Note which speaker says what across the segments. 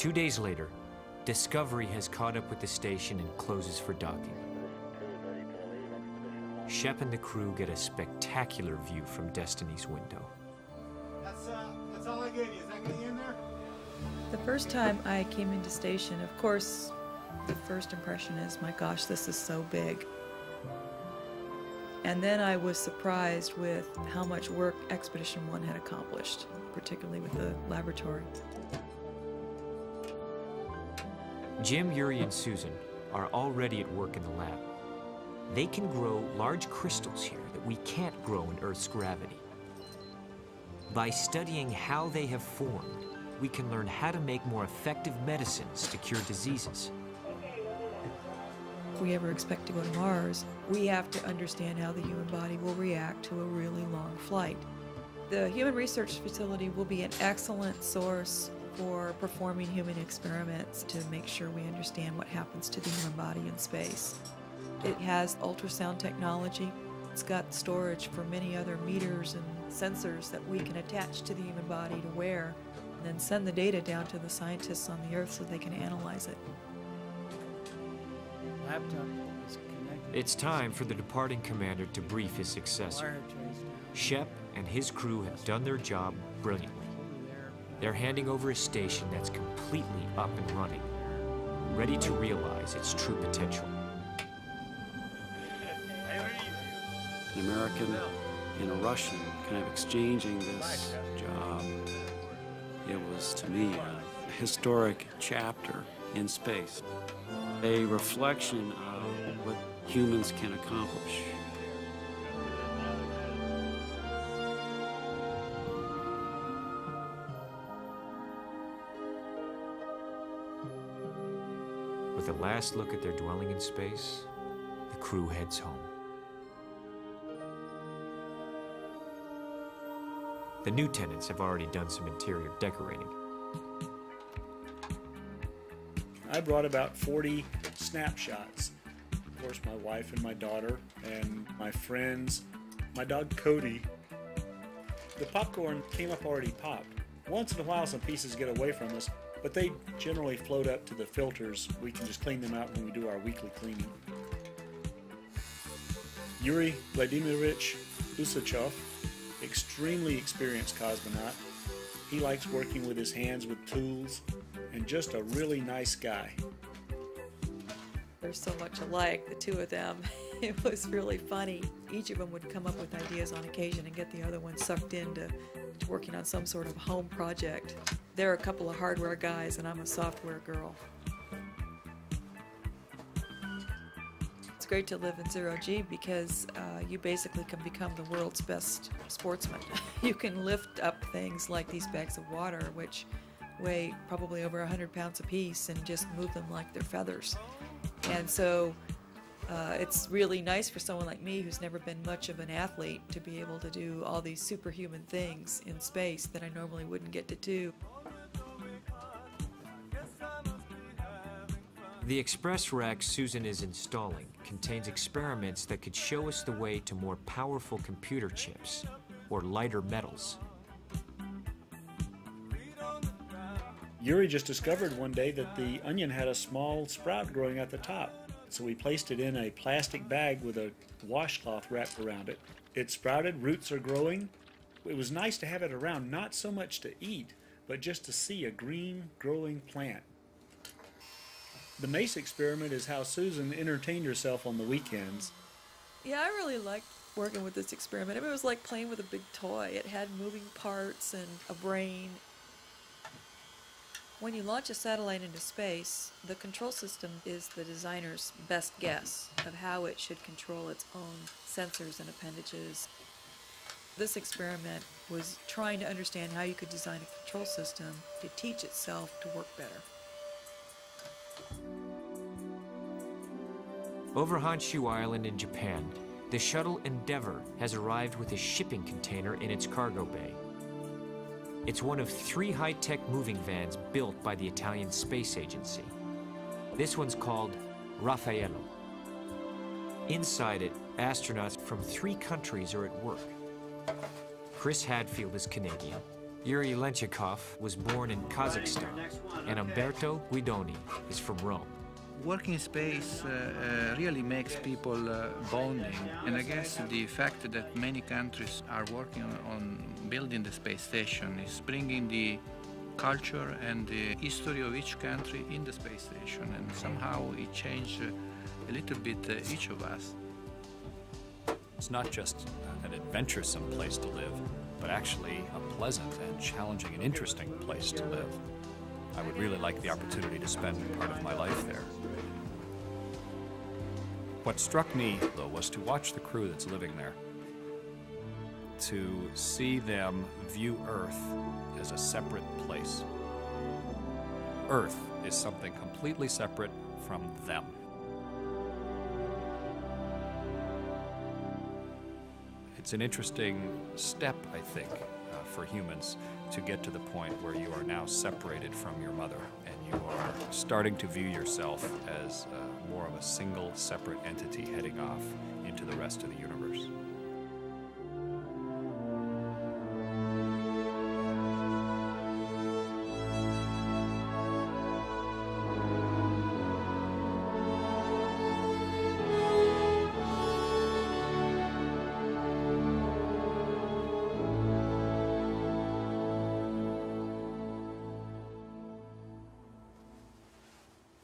Speaker 1: 2 days later, Discovery has caught up with the station and closes for docking. Shep and the crew get a spectacular view from Destiny's window.
Speaker 2: That's all I gave you. Is that getting in there?
Speaker 3: The first time I came into station, of course, the first impression is, my gosh, this is so big. And then I was surprised with how much work Expedition 1 had accomplished, particularly with the laboratory.
Speaker 1: Jim, Yuri, and Susan are already at work in the lab. They can grow large crystals here that we can't grow in Earth's gravity. By studying how they have formed, we can learn how to make more effective medicines to cure diseases.
Speaker 3: If we ever expect to go to Mars, we have to understand how the human body will react to a really long flight. The Human Research Facility will be an excellent source for performing human experiments to make sure we understand what happens to the human body in space. It has ultrasound technology. It's got storage for many other meters and sensors that we can attach to the human body to wear, and then send the data down to the scientists on the Earth so they can analyze it.
Speaker 4: Laptop is connected.
Speaker 1: It's time for the departing commander to brief his successor. Shep and his crew have done their job brilliantly. They're handing over a station that's completely up and running, ready to realize its true potential.
Speaker 5: An American and a Russian kind of exchanging this job. It was, to me, a historic chapter in space, a reflection of what humans can accomplish.
Speaker 1: With a last look at their dwelling in space, the crew heads home. The new tenants have already done some interior decorating.
Speaker 4: I brought about 40 snapshots. Of course, my wife and my daughter and my friends, my dog Cody. The popcorn came up already popped. Once in a while some pieces get away from us, but they generally float up to the filters. We can just clean them out when we do our weekly cleaning. Yuri Vladimirovich Usachov, extremely experienced cosmonaut. He likes working with his hands with tools, and just a really nice guy.
Speaker 3: They're so much alike, the two of them. It was really funny. Each of them would come up with ideas on occasion and get the other one sucked into working on some sort of home project. They're a couple of hardware guys, and I'm a software girl. It's great to live in zero-G because you basically can become the world's best sportsman. You can lift up things like these bags of water, which weigh probably over 100 pounds apiece, and just move them like they're feathers. And so it's really nice for someone like me who's never been much of an athlete to be able to do all these superhuman things in space that I normally wouldn't get to do.
Speaker 1: The express rack Susan is installing contains experiments that could show us the way to more powerful computer chips or lighter metals.
Speaker 4: Yuri just discovered one day that the onion had a small sprout growing at the top. So we placed it in a plastic bag with a washcloth wrapped around it. It sprouted, roots are growing. It was nice to have it around, not so much to eat, but just to see a green growing plant. The mace experiment is how Susan entertained herself on the weekends.
Speaker 3: Yeah, I really liked working with this experiment. I mean, it was like playing with a big toy. It had moving parts and a brain. When you launch a satellite into space, the control system is the designer's best guess of how it should control its own sensors and appendages. This experiment was trying to understand how you could design a control system to teach itself to work better.
Speaker 1: Over Honshu Island in Japan, the shuttle Endeavour has arrived with a shipping container in its cargo bay. It's one of 3 high-tech moving vans built by the Italian Space Agency. This one's called Raffaello. Inside it, astronauts from 3 countries are at work. Chris Hadfield is Canadian, Yuri Lenchikov was born in Kazakhstan, and Umberto Guidoni is from Rome.
Speaker 6: Working in space really makes people bonding, and I guess the fact that many countries are working on building the space station is bringing the culture and the history of each country in the space station, and somehow it changed a little bit each of us.
Speaker 7: It's not just an adventuresome place to live, but actually a pleasant and challenging and interesting place to live. I would really like the opportunity to spend part of my life there. What struck me, though, was to watch the crew that's living there, to see them view Earth as a separate place. Earth is something completely separate from them. It's an interesting step, I think, for humans to get to the point where you are now separated from your mother and you are starting to view yourself as more of a single, separate entity heading off into the rest of the universe.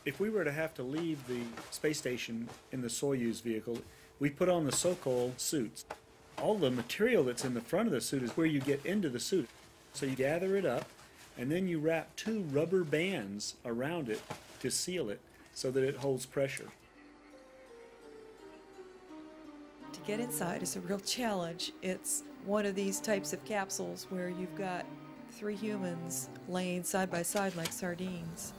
Speaker 4: If we were to have to leave the space station in the Soyuz vehicle, we put on the Sokol suits. All the material that's in the front of the suit is where you get into the suit. So you gather it up, and then you wrap 2 rubber bands around it to seal it so that it holds pressure.
Speaker 3: To get inside is a real challenge. It's one of these types of capsules where you've got 3 humans laying side by side like sardines.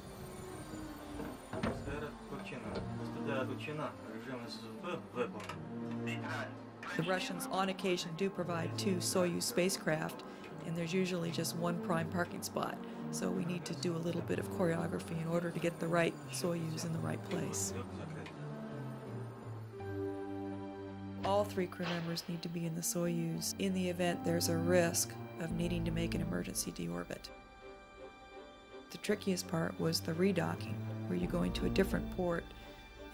Speaker 3: The Russians on occasion do provide 2 Soyuz spacecraft, and there's usually just 1 prime parking spot. So we need to do a little bit of choreography in order to get the right Soyuz in the right place. All 3 crew members need to be in the Soyuz in the event there's a risk of needing to make an emergency deorbit. The trickiest part was the redocking, where you go into a different port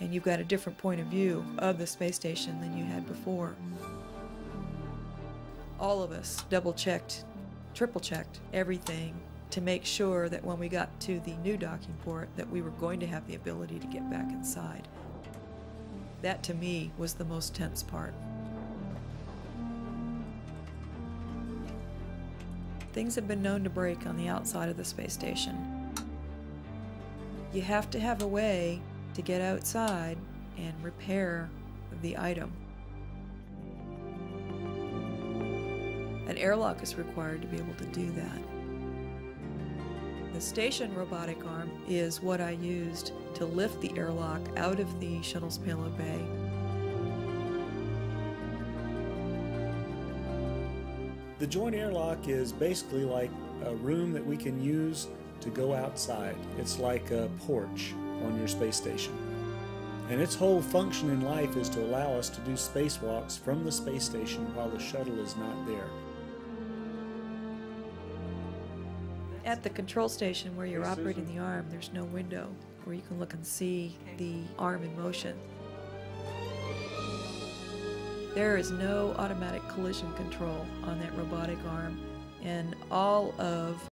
Speaker 3: and you've got a different point of view of the space station than you had before. All of us double-checked, triple-checked everything to make sure that when we got to the new docking port that we were going to have the ability to get back inside. That, to me, was the most tense part. Things have been known to break on the outside of the space station. You have to have a way to get outside and repair the item. An airlock is required to be able to do that. The station robotic arm is what I used to lift the airlock out of the shuttle's payload bay.
Speaker 4: The joint airlock is basically like a room that we can use to go outside. It's like a porch on your space station. And its whole function in life is to allow us to do spacewalks from the space station while the shuttle is not there.
Speaker 3: At the control station where you're operating the arm, there's no window where you can look and see the arm in motion. There is no automatic collision control on that robotic arm, and all of